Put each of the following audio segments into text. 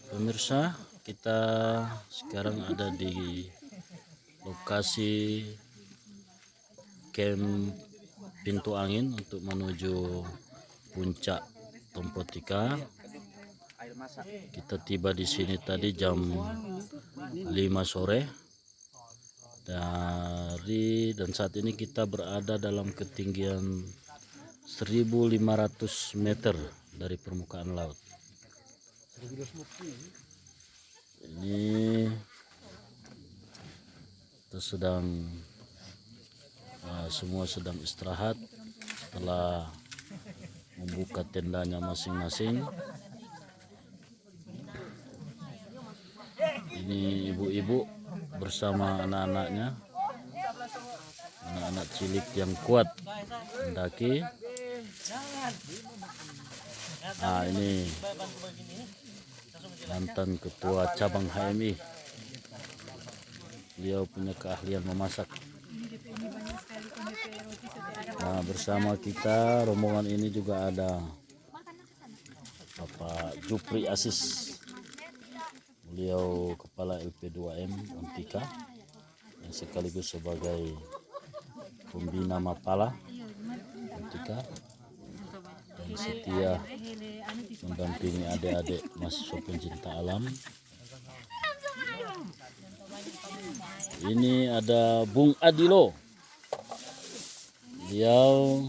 Pemirsa, kita sekarang ada di lokasi camp Pintu Angin untuk menuju puncak Tompotika. Kita tiba di sini tadi jam 5 sore dan saat ini kita berada dalam ketinggian 1.500 meter dari permukaan laut. Ini kita semua sedang istirahat setelah membuka tendanya masing-masing. Ini ibu-ibu bersama anak-anaknya, anak-anak cilik yang kuat mendaki. Ini mantan ketua cabang HMI, beliau punya keahlian memasak. Bersama kita rombongan ini juga ada Bapak Jupri Asis, beliau kepala LP2M Antika yang sekaligus sebagai pembina Mapala Antika dan setia mendampingi adik-adik mahasiswa pencinta alam. Ini ada Bung Adilo, beliau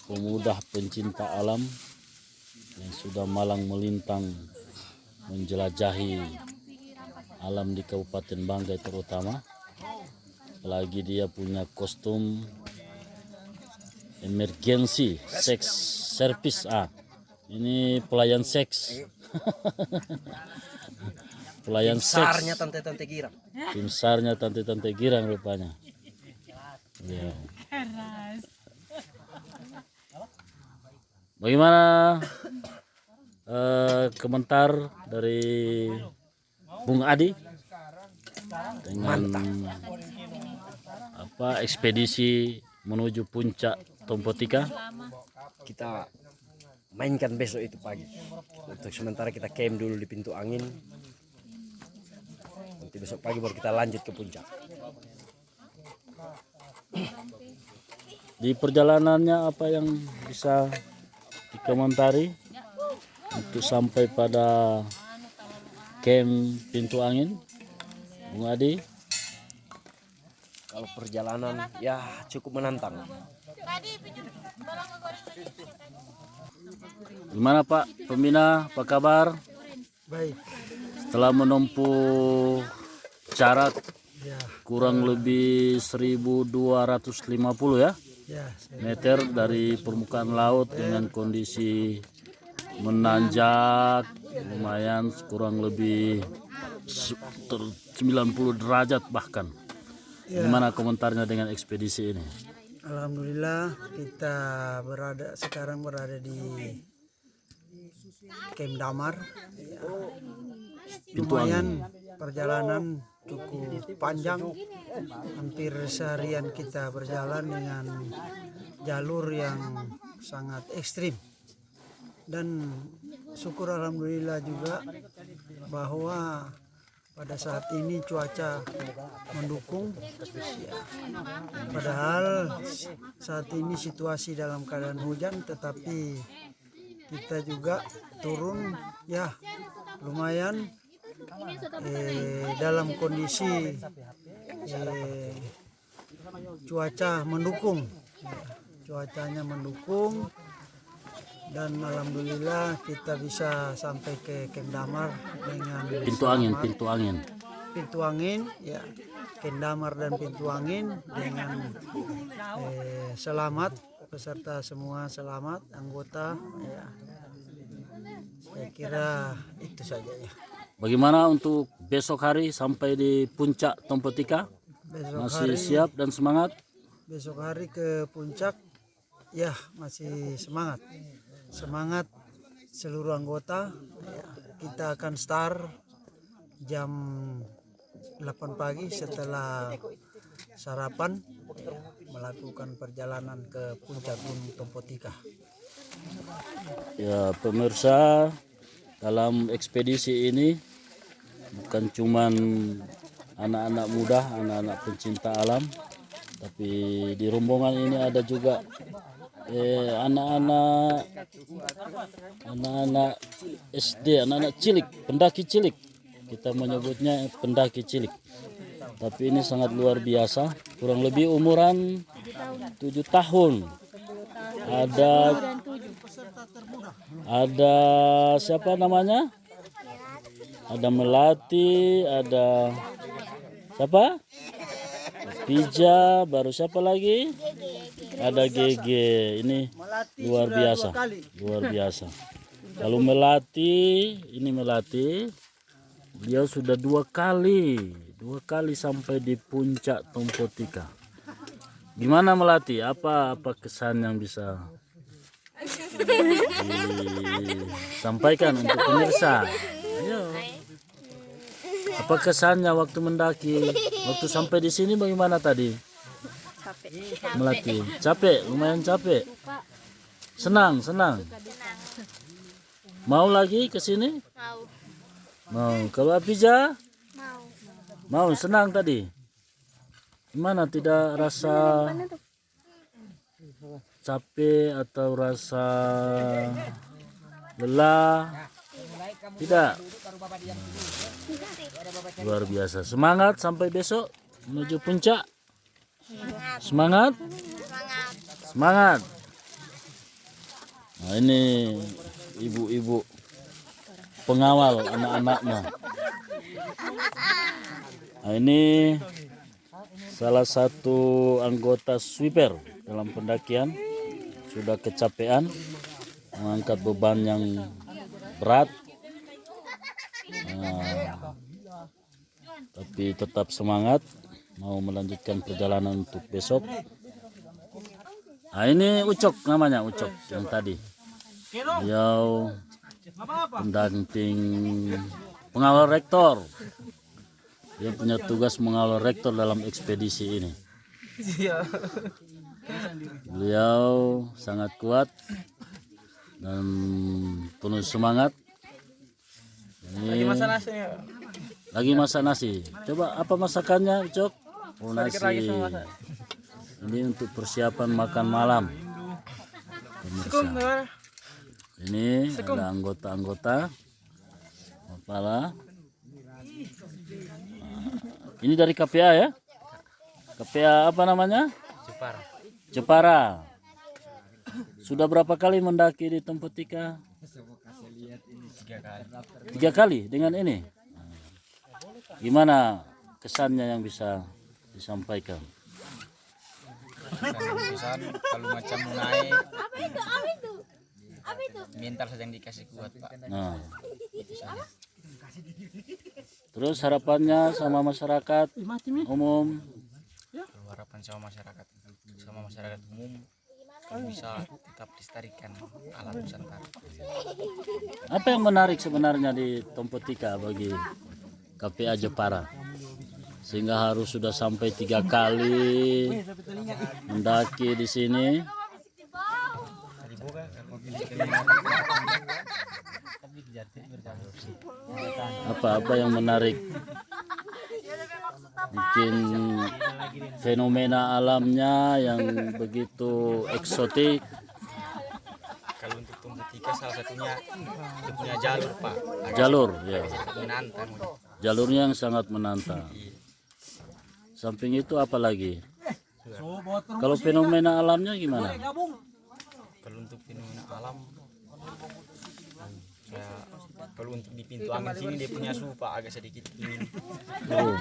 pemuda pencinta alam yang sudah malang melintang menjelajahi alam di Kabupaten Banggai terutama. Apalagi dia punya kostum emergency sex service. Ini pelayan seks. Pelayan seks. Tim SAR-nya tante-tante girang rupanya. Ya. Bagaimana komentar dari Bung Adi dengan ekspedisi menuju puncak Tompotika? Kita mainkan besok itu pagi. Untuk sementara kita camp dulu di Pintu Angin. Nanti besok pagi baru kita lanjut ke puncak. Di perjalanannya apa yang bisa dikomentari untuk sampai pada camp Pintu Angin, Bung Adi? Kalau perjalanan ya cukup menantang. Gimana Pak Pembina, apa kabar? Baik. Setelah menempuh jarak kurang lebih 1.250 ya meter dari permukaan laut dengan kondisi menanjak lumayan kurang lebih 90 derajat bahkan. Gimana komentarnya dengan ekspedisi ini? Alhamdulillah kita sekarang berada di Camp Damar. Lumayan perjalanan cukup panjang, hampir seharian kita berjalan dengan jalur yang sangat ekstrim. Dan syukur alhamdulillah juga bahwa pada saat ini cuaca mendukung. Padahal saat ini situasi dalam keadaan hujan, tetapi kita juga turun ya lumayan dalam kondisi cuaca mendukung. Cuacanya mendukung dan alhamdulillah kita bisa sampai ke Camp Damar dengan Pintu Angin ya, Camp Damar dan Pintu Angin dengan selamat, peserta semua selamat, anggota ya. Saya kira itu saja ya. Bagaimana untuk besok hari sampai di puncak Tompotika? Masih siap dan semangat? Besok hari ke puncak ya, masih semangat seluruh anggota ya. Kita akan start jam 8 pagi setelah sarapan ya, melakukan perjalanan ke puncak Gunung Tompotika. Ya pemirsa, dalam ekspedisi ini bukan cuman anak-anak muda, anak-anak pencinta alam, tapi di rombongan ini ada juga anak-anak SD, anak-anak cilik, pendaki cilik. Kita menyebutnya pendaki cilik. Tapi ini sangat luar biasa, kurang lebih umuran 7 tahun. Ada siapa namanya? Ada Melati, ada siapa? Pija, baru siapa lagi? Ada GG. Ini luar biasa, luar biasa. Kalau Melati, ini Melati, beliau sudah 2 kali sampai di puncak Tompotika. Gimana Melati? Apa kesan yang bisa disampaikan untuk pemirsa? Ayo. Apa kesannya waktu mendaki? Waktu sampai di sini bagaimana tadi? Melati, capek, lumayan capek. Senang. Mau lagi ke sini? Mau. Kalau Apija? Mau, senang tadi. Gimana, tidak rasa capek atau rasa lelah? Tidak. Luar biasa. Semangat sampai besok menuju puncak. Semangat. Nah, ini ibu-ibu pengawal anak-anaknya. Nah, ini salah satu anggota sweeper dalam pendakian, sudah kecapean mengangkat beban yang berat. Tapi tetap semangat mau melanjutkan perjalanan untuk besok. Nah, ini Ucok namanya, Ucok yang tadi. Beliau pendamping pengawal rektor. Dia punya tugas mengawal rektor dalam ekspedisi ini. Beliau sangat kuat dan penuh semangat. Ini lagi masak nasi. Coba apa masakannya, Cok? Oh, nasi. Ini untuk persiapan makan malam. Pemirsa. Ini ada anggota-anggota kepala. Ini dari KPA ya? KPA apa namanya? Jepara. Sudah berapa kali mendaki di Tompotika? 3 kali dengan ini. Gimana kesannya yang bisa disampaikan? Kesan kalau macam naik mental saja yang dikasih kuat, Pak. Nah. Terus harapannya sama masyarakat umum? Harapan sama masyarakat umum bisa tetap lestarikan alam Nusantara. Apa yang menarik sebenarnya di Tompotika bagi KPA Jepara sehingga harus sudah sampai 3 kali mendaki di sini? Apa yang menarik? Mungkin fenomena alamnya yang begitu eksotik. Kalau untuk Tompotika salah satunya dia punya jalur, Pak. Jalur ya. Menantang. Jalurnya yang sangat menantang. Samping itu apa lagi? Kalau fenomena alamnya gimana? Kalau untuk fenomena alam, kalau untuk di pintu angin sini dia punya suhu, Pak, agak sedikit dingin. Oh.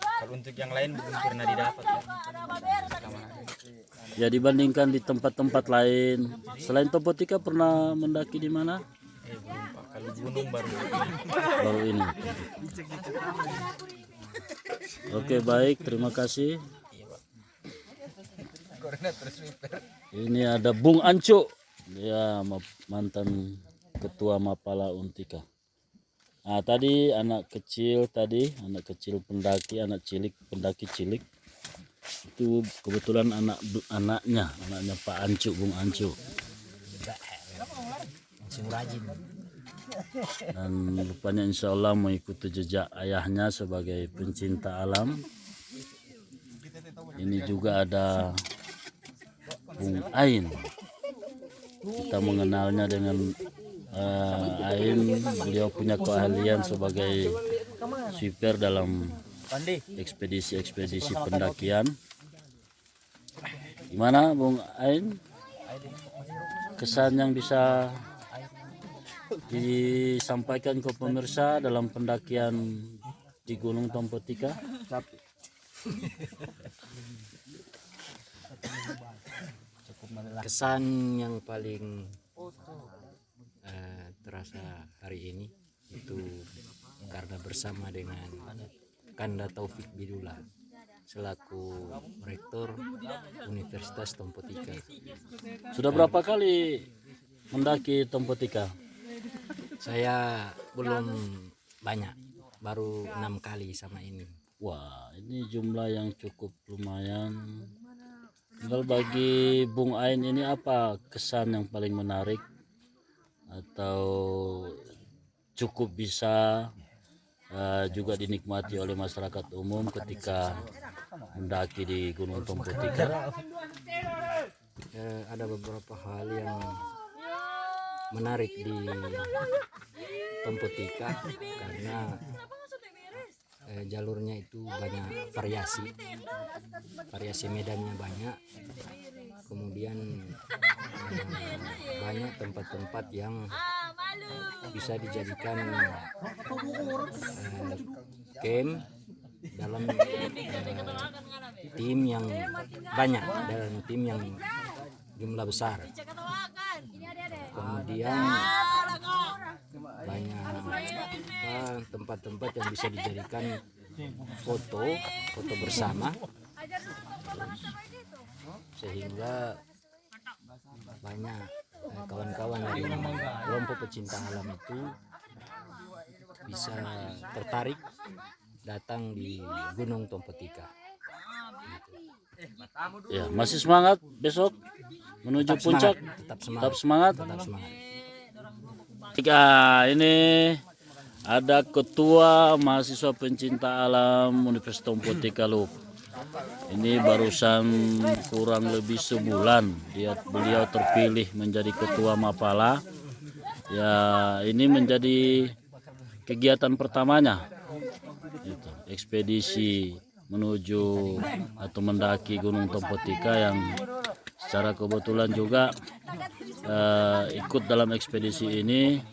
Kalau untuk yang lain belum pernah didapat, Pak. Ya, dibandingkan di tempat-tempat lain. Selain Tompotika pernah mendaki di mana? Belum, Pak. Kalau gunung Baru ini. Oke, baik, terima kasih. Ini ada Bung Anco, dia mantan ketua Mapala Untika. Nah, tadi anak kecil anak cilik pendaki cilik itu kebetulan anaknya Pak Ancu, Bung Ancu. dan rupanya insya Allah mengikuti jejak ayahnya sebagai pencinta alam. Ini juga ada Bung Ain, kita mengenalnya dengan Ain. Beliau punya keahlian sebagai sweeper dalam ekspedisi-ekspedisi pendakian. Gimana Bung Ain, kesan yang bisa disampaikan ke pemirsa dalam pendakian di Gunung Tompotika? Kesan yang paling terasa hari ini itu karena bersama dengan Kanda Taufik Bidullah selaku Rektor Universitas Tompotika. Sudah berapa kali mendaki Tompotika? Saya belum banyak, baru 6 kali sama ini. Wah, ini jumlah yang cukup lumayan. Tinggal bagi Bung Ain ini apa kesan yang paling menarik atau cukup bisa juga dinikmati oleh masyarakat umum ketika mendaki di Gunung Tompotika? Ada beberapa hal yang menarik di Tompotika karena jalurnya itu banyak variasi medannya banyak, kemudian banyak tempat-tempat yang bisa dijadikan camp dalam tim yang banyak, dalam tim yang jumlah besar. Kemudian banyak tempat-tempat yang bisa dijadikan foto bersama, sehingga banyak kawan-kawan dari kelompok pecinta alam itu bisa tertarik datang di Gunung Tompotika. Ya, masih semangat besok menuju puncak? Tetap semangat. Jika ini ada Ketua Mahasiswa Pencinta Alam Universitas Tompotika Lup. Ini barusan kurang lebih sebulan beliau terpilih menjadi Ketua Mapala. Ya, ini menjadi kegiatan pertamanya. Ekspedisi menuju atau mendaki Gunung Tompotika, yang secara kebetulan juga ikut dalam ekspedisi ini.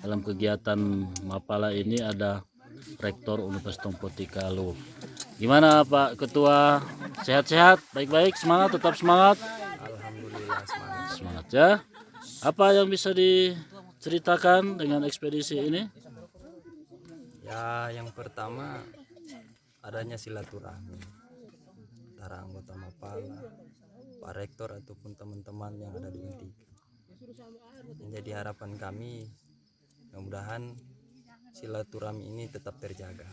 Dalam kegiatan Mapala ini ada Rektor Universitas Tompotika Lup. Gimana Pak Ketua? Sehat-sehat, baik-baik, semangat, tetap semangat. Alhamdulillah Semangat ya. Apa yang bisa diceritakan dengan ekspedisi ini? Ya, yang pertama adanya silaturahmi antara anggota Mapala, Pak Rektor ataupun teman-teman yang ada di Untika. Menjadi harapan kami, mudah-mudahan silaturahmi ini tetap terjaga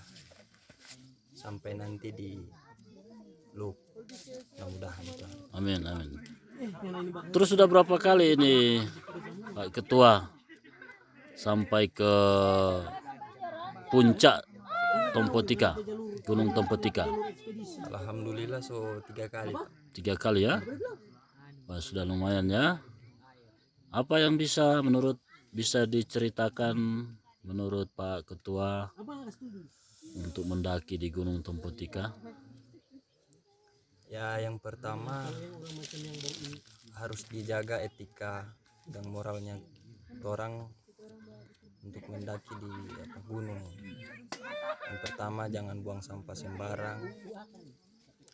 sampai nanti di Lup, mudah-mudahan. Amin, amin. Terus sudah berapa kali ini Pak Ketua sampai ke puncak Tompotika, Gunung Tompotika? Alhamdulillah 3 kali. 3 kali ya. Wah, sudah lumayan ya. Apa yang bisa diceritakan menurut Pak Ketua untuk mendaki di Gunung Tompotika? Ya, yang pertama harus dijaga etika dan moralnya orang untuk mendaki di gunung. Yang pertama, jangan buang sampah sembarang.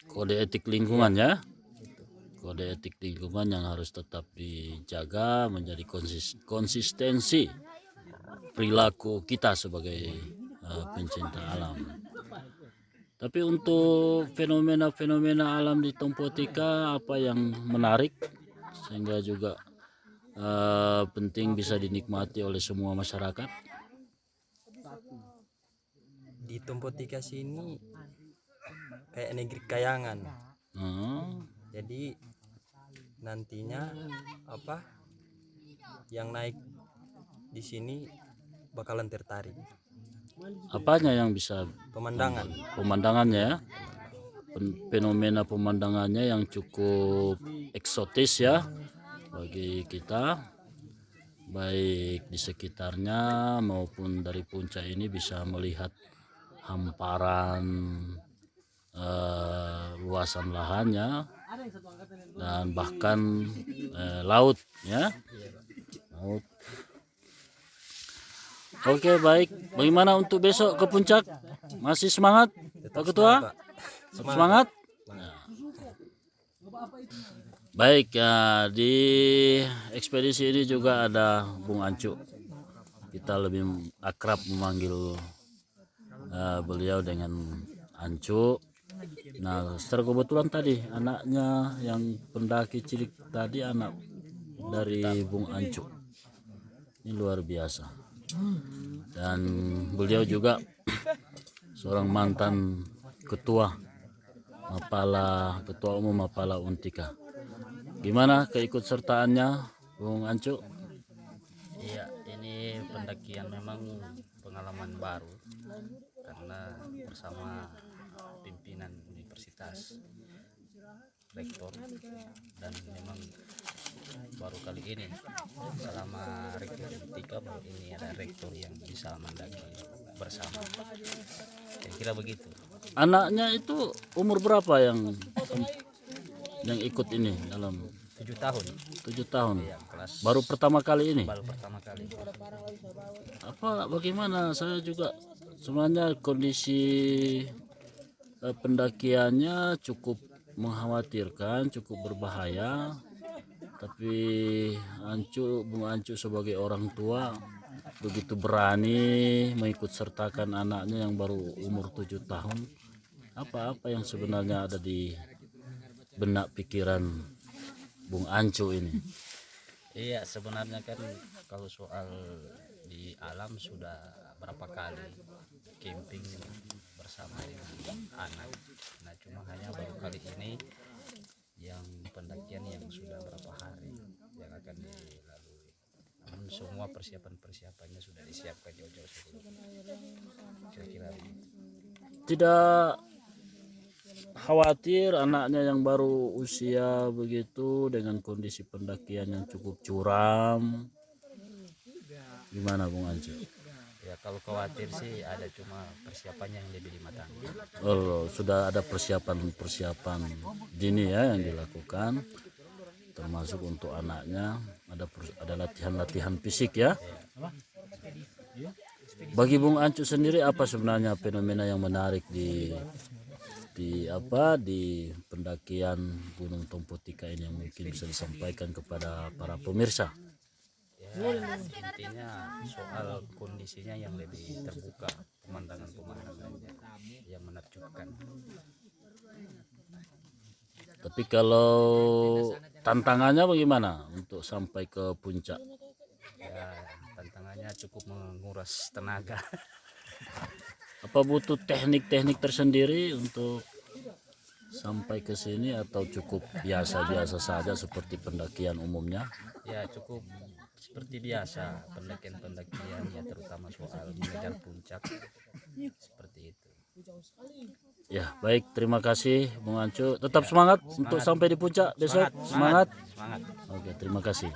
Kode etik lingkungan ya. Kode etik lingkungan yang harus tetap dijaga, menjadi konsistensi perilaku kita sebagai pencinta alam. Tapi untuk fenomena-fenomena alam di Tompotika, apa yang menarik sehingga juga penting bisa dinikmati oleh semua masyarakat? Di Tompotika sini kayak negeri kayangan. Jadi nantinya yang naik di sini bakalan tertarik. Apanya yang bisa Pemandangan. pemandangannya ya? Fenomena pemandangannya yang cukup eksotis ya bagi kita, baik di sekitarnya maupun dari puncak ini bisa melihat hamparan luasan lahannya dan bahkan laut ya, laut. Oke, baik. Bagaimana untuk besok ke puncak? Masih semangat, Pak Ketua? Semangat? Nah. Baik ya, di ekspedisi ini juga ada Bung Ancu. Kita lebih akrab memanggil beliau dengan Ancu. Nah, secara kebetulan tadi anaknya yang pendaki cilik tadi anak dari Bung Ancu. Ini luar biasa. Dan beliau juga seorang mantan ketua umum Mapala Untika. Gimana keikutsertaannya Bung Ancu? Iya, ini pendakian memang pengalaman baru karena bersama pimpinan universitas, rektor, dan memang baru kali ini selama rektor Untika baru ini ada rektor yang bisa mendaki bersama. Kira-kira begitu. Anaknya itu umur berapa yang ikut ini dalam 7 tahun. 7 tahun? Ya, kelas Baru pertama kali ini? baru pertama kali. Bagaimana saya juga sebenarnya kondisi pendakiannya cukup mengkhawatirkan, cukup berbahaya, tapi Bung Ancu sebagai orang tua begitu berani mengikut sertakan anaknya yang baru umur 7 tahun. Apa yang sebenarnya ada di benak pikiran Bung Ancu ini? Iya, sebenarnya kan kalau soal di alam sudah berapa kali camping bersama dengan anak. Nah, cuma hanya baru kali ini yang pendakian yang sudah berapa hari yang akan dilalui. Namun semua persiapannya sudah disiapkan jauh-jauh sebelum. Kira-kira Tidak khawatir anaknya yang baru usia begitu dengan kondisi pendakian yang cukup curam? Gimana Bung Ancu? ya, kalau khawatir sih ada, cuma persiapannya yang lebih matang. Oh, sudah ada persiapan dini ya yang dilakukan, termasuk untuk anaknya ada latihan fisik ya. Bagi Bung Ancu sendiri apa sebenarnya fenomena yang menarik di pendakian Gunung Tompotika ini yang mungkin bisa disampaikan kepada para pemirsa? Ya, intinya soal kondisinya yang lebih terbuka, pemandangannya yang menakjubkan. Tapi kalau tantangannya bagaimana untuk sampai ke puncak? Ya, tantangannya cukup menguras tenaga. Apa butuh teknik-teknik tersendiri untuk sampai ke sini atau cukup biasa-biasa saja seperti pendakian umumnya? Ya, cukup seperti biasa pendakian ya, terutama soal mengejar puncak seperti itu. Ya, baik, terima kasih Bung Ancu. Tetap semangat untuk sampai di puncak besok. Semangat. Semangat. Oke, terima kasih.